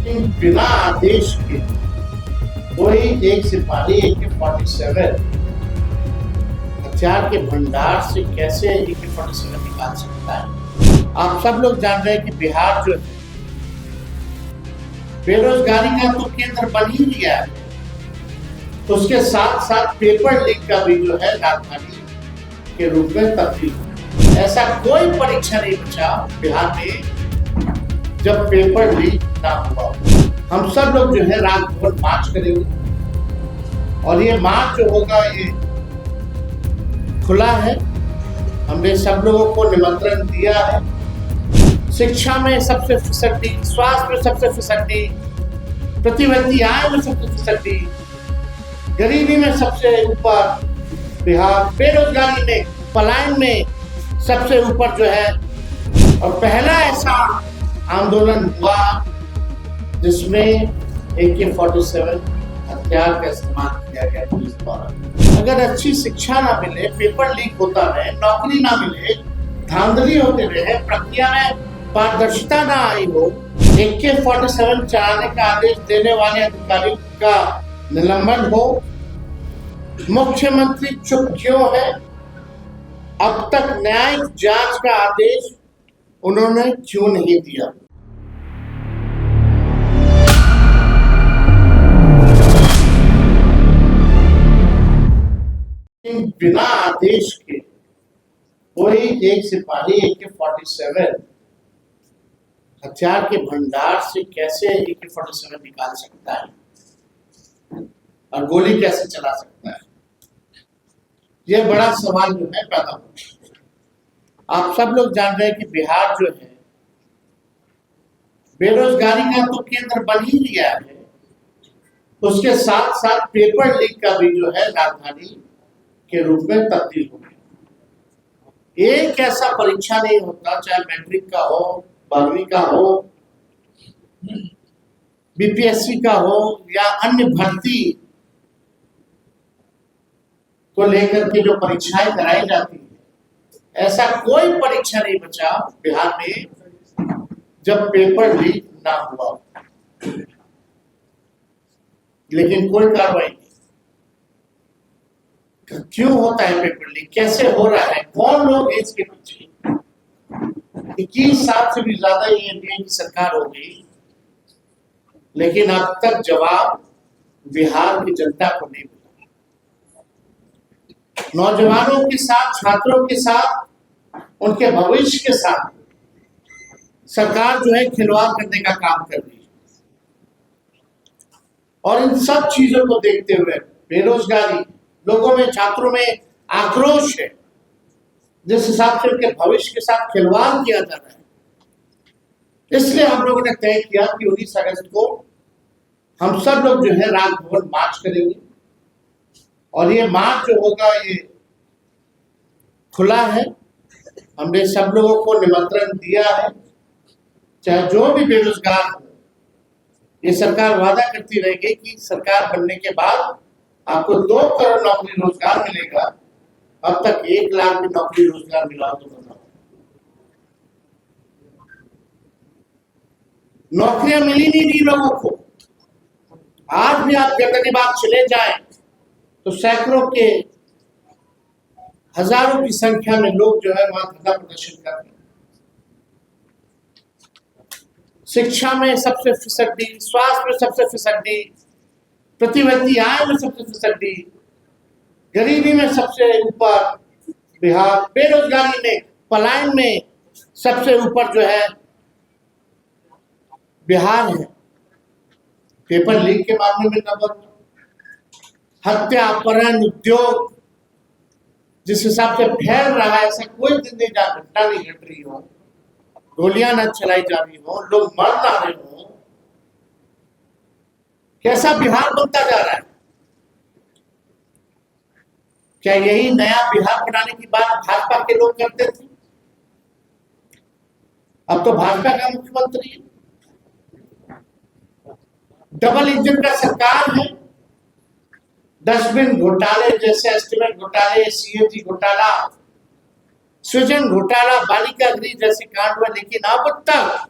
बिना आदेश के कोई एक सिपाही AK-47 हथियार के भंडार से कैसे AK-47 निकाल सकता है। आप सब लोग जान रहे हैं कि बिहार जो है बेरोजगारी का तो केंद्र बन ही गया है, तो उसके साथ साथ पेपर लीक का भी जो है राजधानी के रूप में तब्दील हो। ऐसा कोई परीक्षा नहीं बचा बिहार में जब पेपर लीक ना हुआ। हम सब लोग जो है राजभवन मार्च करेंगे और ये मार्च जो होगा ये खुला है। हमने सब लोगों को निमंत्रण दिया है। शिक्षा में सबसे फिसड्डी, स्वास्थ्य में सबसे फिसड्डी, प्रतिबंधी आय में सबसे फिसड्डी, गरीबी में सबसे ऊपर बिहार, बेरोजगारी में, पलायन में सबसे ऊपर जो है। और पहला ऐसा आंदोलन हुआ जिसमें AK-47 हथियार का इस्तेमाल किया गया पुलिस द्वारा। अगर अच्छी शिक्षा ना मिले, पेपर लीक होता रहे, नौकरी ना मिले, धांधली होते रहे, प्रक्रिया में पारदर्शिता ना आई हो, AK-47 चलाने का आदेश देने वाले अधिकारी का निलंबन हो, मुख्यमंत्री चुप क्यों है? अब तक न्यायिक जांच का आदेश उन्होंने क्यों नहीं दिया? बिना आदेश के कोई एक सिपाही AK-47 हथियार के भंडार से कैसे AK-47 निकाल सकता है और गोली कैसे चला सकता है? यह बड़ा सवाल जो है पैदा हो। आप सब लोग जान रहे हैं कि बिहार जो है बेरोजगारी का तो केंद्र बन ही गया है, उसके साथ साथ पेपर लीक का भी जो है राजधानी के रूप में तब्दील हो गया। एक ऐसा परीक्षा नहीं होता, चाहे मैट्रिक का हो, 12वीं का हो, BPSC का हो या अन्य भर्ती को लेकर के जो परीक्षाएं कराई जाती है, ऐसा कोई परीक्षा नहीं बचा बिहार में जब पेपर लीक ना हुआ। लेकिन कोई कार्रवाई नहीं। क्यों होता है पेपर लीक? कैसे हो रहा है? कौन लोग इसके पीछे? 21 साल से भी ज्यादा ये एनडीए की सरकार हो गई, लेकिन अब तक जवाब बिहार की जनता को नहीं मिला। नौजवानों के साथ, छात्रों के साथ, उनके भविष्य के साथ सरकार जो है खिलवाड़ करने का काम कर रही है। और इन सब चीजों को देखते हुए बेरोजगारी, लोगों में, छात्रों में आक्रोश है, जिस हिसाब से उनके भविष्य के साथ खिलवाड़ किया जा रहा है। इसलिए हम लोगों ने तय किया कि 19 अगस्त को हम सब लोग जो है राजभवन मार्च करेंगे और ये मार्च जो होगा ये खुला है। हमने सब लोगों को निमंत्रण दिया है। चाहे जो भी बेरोजगार हो, ये सरकार वादा करती रहेगी कि सरकार बनने के बाद आपको 2 करोड़ नौकरी रोजगार मिलेगा। अब तक 1 लाख भी नौकरी रोजगार मिला तो बताओ। नौकरियां मिली नहीं लोगों को। आज भी आप गर्दनीबाग चले जाएं तो सैकड़ों के, हजारों की संख्या में लोग जो है वहां धरना प्रदर्शन कर रहे हैं। शिक्षा में सबसे फिसड्डी, स्वास्थ्य में सबसे फिसड्डी, प्रतिबंधी आय में सबसे फिसड्डी, गरीबी में सबसे ऊपर बिहार, बेरोजगारी में, पलायन में सबसे ऊपर जो है बिहार है। पेपर लीक के मामले में नंबर 1, हत्या, अपहरण, उद्योग जिस हिसाब से फैल रहा है, ऐसा कोई दिन नहीं घटना नहीं घट रही हो, गोलियां न चलाई जा रही हो, लोग मर ना रहे हो। कैसा बिहार बनता जा रहा है? क्या यही नया बिहार बनाने की बात भाजपा के लोग करते थे? अब तो भाजपा का मुख्यमंत्री है। डबल इंजन का सरकार है। डस्टबिन घोटाले जैसे, एस्टीमेट घोटाले, CAG घोटाला, सृजन घोटाला, बालिका गृह जैसे कांड हुआ, लेकिन अब तक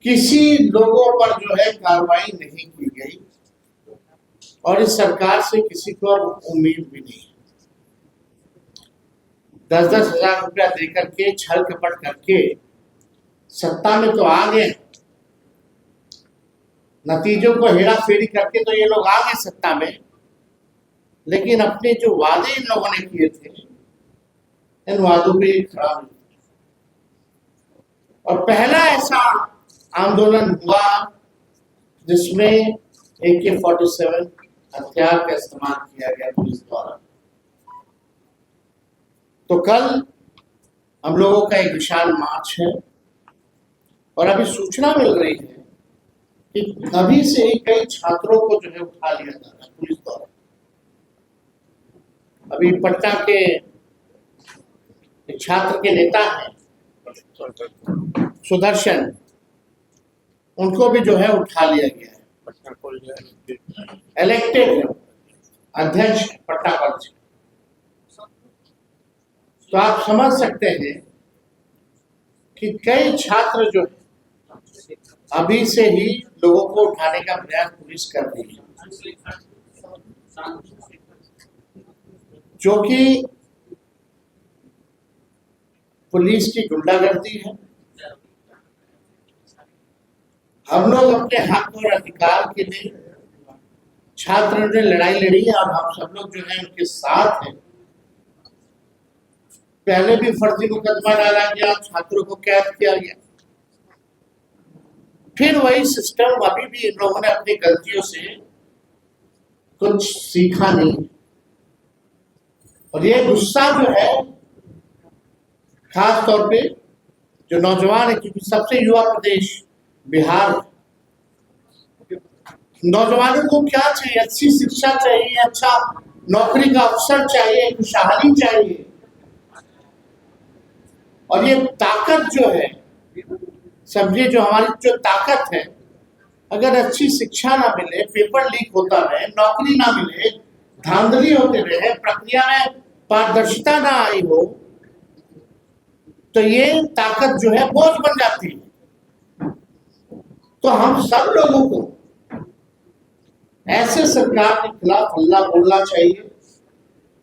किसी लोगों पर जो है कार्रवाई नहीं की गई और इस सरकार से किसी को अब उम्मीद भी नहीं। 10-10 हजार रुपया देकर के छल कपट करके सत्ता में तो आ गए, नतीजों को हेरा फेरी करके तो ये लोग आ गए सत्ता में, लेकिन अपने जो वादे इन लोगों ने किए थे इन वादों पे खड़ा नहीं। और पहला ऐसा आंदोलन हुआ जिसमें AK-47 हथियार का इस्तेमाल किया गया पुलिस द्वारा। तो कल हम लोगों का एक विशाल मार्च है और अभी सूचना मिल रही है कि अभी से ही कई छात्रों को जो है उठा लिया जा रहा है पुलिस द्वारा। अभी पटना के एक छात्र के नेता हैं सुदर्शन, उनको भी जो है उठा लिया गया है, इलेक्टेड अध्यक्ष पटना कॉलेज। तो आप समझ सकते हैं कि कई छात्र जो है अभी से ही लोगों को उठाने का प्रयास पुलिस कर रही है, जो कि पुलिस की गुंडागर्दी है। हम लोग अपने हक और अधिकार के लिए छात्र ने लड़ाई लड़ी है और हम सब लोग जो है उनके साथ हैं। पहले भी फर्जी मुकदमा डाला गया, छात्रों को कैद किया गया, फिर वही सिस्टम। अभी भी इन लोगों ने अपनी गलतियों से कुछ सीखा नहीं और ये गुस्सा जो है खास तौर पे जो नौजवान है, क्योंकि सबसे युवा प्रदेश बिहार, नौजवानों को क्या चाहिए? अच्छी शिक्षा चाहिए, अच्छा नौकरी का अवसर चाहिए, खुशहाली चाहिए। और ये ताकत जो है, समझिए जो हमारी जो ताकत है, अगर अच्छी शिक्षा ना मिले, पेपर लीक होता रहे, नौकरी ना मिले, धांधली होते रहे, प्रक्रिया में पारदर्शिता ना आई हो, तो ये ताकत जो है बोझ बन जाती है। तो हम सब लोगों को ऐसे सरकार के खिलाफ हल्ला बोलना चाहिए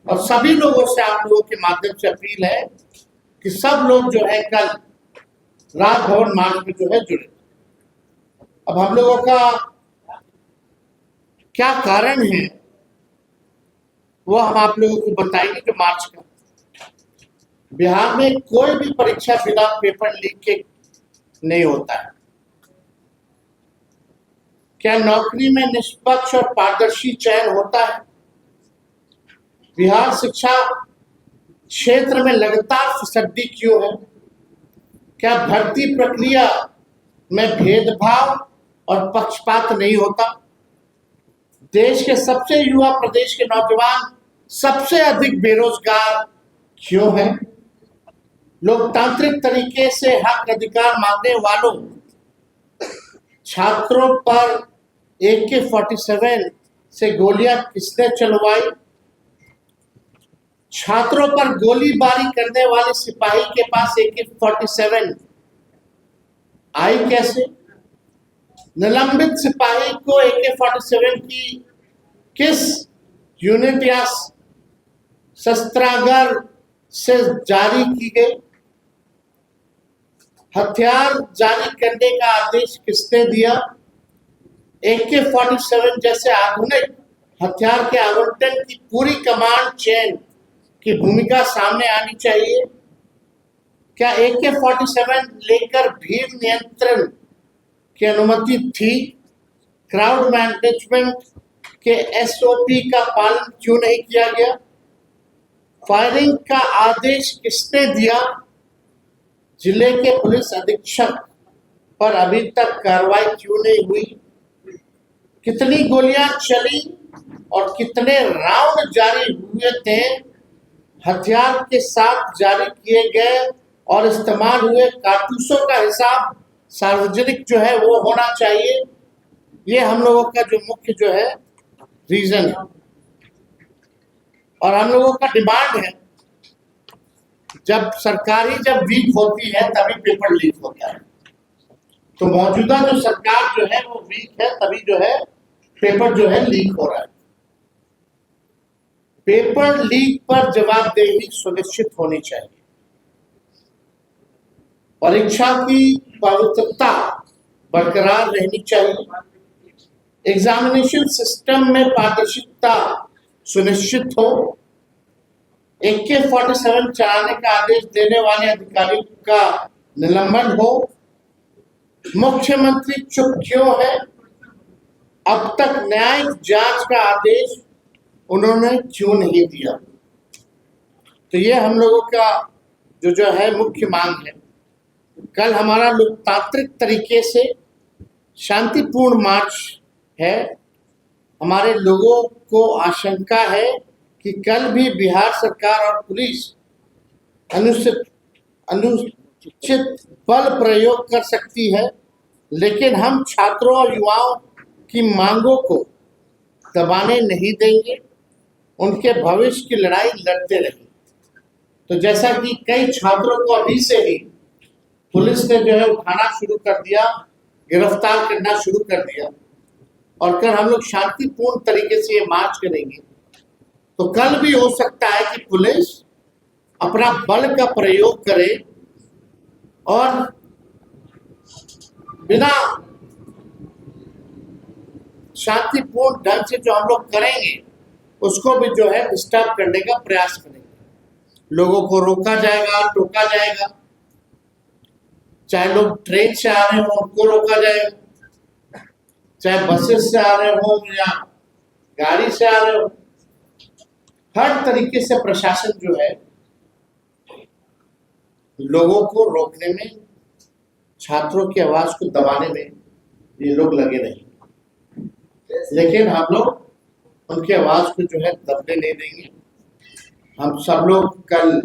और सभी लोगों से, आप लोगों के माध्यम से अपील है कि सब लोग जो है कल राजभवन मार्च में जो है जुड़े। अब हम लोगों का क्या कारण है वो हम आप लोगों को बताएंगे। जो मार्च का बिहार में कोई भी परीक्षा बिना पेपर लीक के नहीं होता है। क्या नौकरी में निष्पक्ष और पारदर्शी चयन होता है? बिहार शिक्षा क्षेत्र में लगातार फिसड्डी क्यों है? क्या भर्ती प्रक्रिया में भेदभाव और पक्षपात नहीं होता? देश के सबसे युवा प्रदेश के नौजवान सबसे अधिक बेरोजगार क्यों है? लोकतांत्रिक तरीके से हक अधिकार मांगने वालों छात्रों पर AK-47 से गोलियां किसने चलवाई? छात्रों पर गोलीबारी करने वाले सिपाही के पास AK-47 आई कैसे? निलंबित सिपाही को AK-47 की किस यूनिट या शस्त्रागार से जारी की गई? हथियार जारी करने का आदेश किसने दिया? AK-47 जैसे आधुनिक हथियार के आवंटन की पूरी कमांड चेन की भूमिका सामने आनी चाहिए। क्या AK-47 लेकर भीड़ नियंत्रण की अनुमति थी? क्राउड मैनेजमेंट के SOP का पालन क्यों नहीं किया गया? फायरिंग का आदेश किसने दिया? जिले के पुलिस अधीक्षक पर अभी तक कार्रवाई क्यों नहीं हुई? कितनी गोलियां चली और कितने राउंड जारी हुए थे? हथियार के साथ जारी किए गए और इस्तेमाल हुए कारतूसों का हिसाब सार्वजनिक जो है वो होना चाहिए। ये हम लोगों का जो मुख्य जो है रीजन है और हम लोगों का डिमांड है। जब सरकारी जब वीक होती है तभी पेपर लीक होता है। तो मौजूदा जो सरकार जो है वो वीक है, तभी जो है पेपर जो है लीक हो रहा है। पेपर लीक पर जवाबदेही सुनिश्चित होनी चाहिए। परीक्षा की पवित्रता बरकरार रहनी चाहिए। एग्जामिनेशन सिस्टम में पारदर्शिता सुनिश्चित हो। AK-47 चलाने का आदेश देने वाले अधिकारियों का निलंबन हो। मुख्यमंत्री चुप क्यों है? अब तक न्यायिक जांच का आदेश उन्होंने क्यों नहीं दिया? तो ये हम लोगों का जो है मुख्य मांग है। कल हमारा लोकतांत्रिक तरीके से शांतिपूर्ण मार्च है। हमारे लोगों को आशंका है कि कल भी बिहार सरकार और पुलिस अनुचित बल प्रयोग कर सकती है, लेकिन हम छात्रों और युवाओं की मांगों को दबाने नहीं देंगे। उनके भविष्य की लड़ाई लड़ते रहेंगे। तो जैसा कि कई छात्रों को अभी से ही पुलिस ने जो है उठाना शुरू कर दिया, गिरफ्तार करना शुरू कर दिया, और कल हम लोग शांतिपूर्ण तरीके से ये मार्च करेंगे। तो कल भी हो सकता है कि पुलिस अपना बल का प्रयोग करे और बिना शांतिपूर्ण ढंग से जो हम लोग करेंगे उसको भी जो है डिस्टर्ब करने का प्रयास करेंगे। लोगों को रोका जाएगा, टोका जाएगा। चाहे लोग ट्रेन से आ रहे हो उनको रोका जाएगा, चाहे बसेस से आ रहे हो या गाड़ी से आ रहे हो। हर तरीके से प्रशासन जो है लोगों को रोकने में, छात्रों की आवाज को दबाने में ये लोग लगे नहीं, लेकिन हम लोग उनकी आवाज को जो है दबने नहीं देंगे। हम सब लोग कल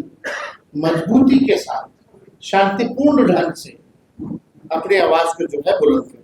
मजबूती के साथ शांतिपूर्ण ढंग से अपनी आवाज को जो है बुलंद करेंगे।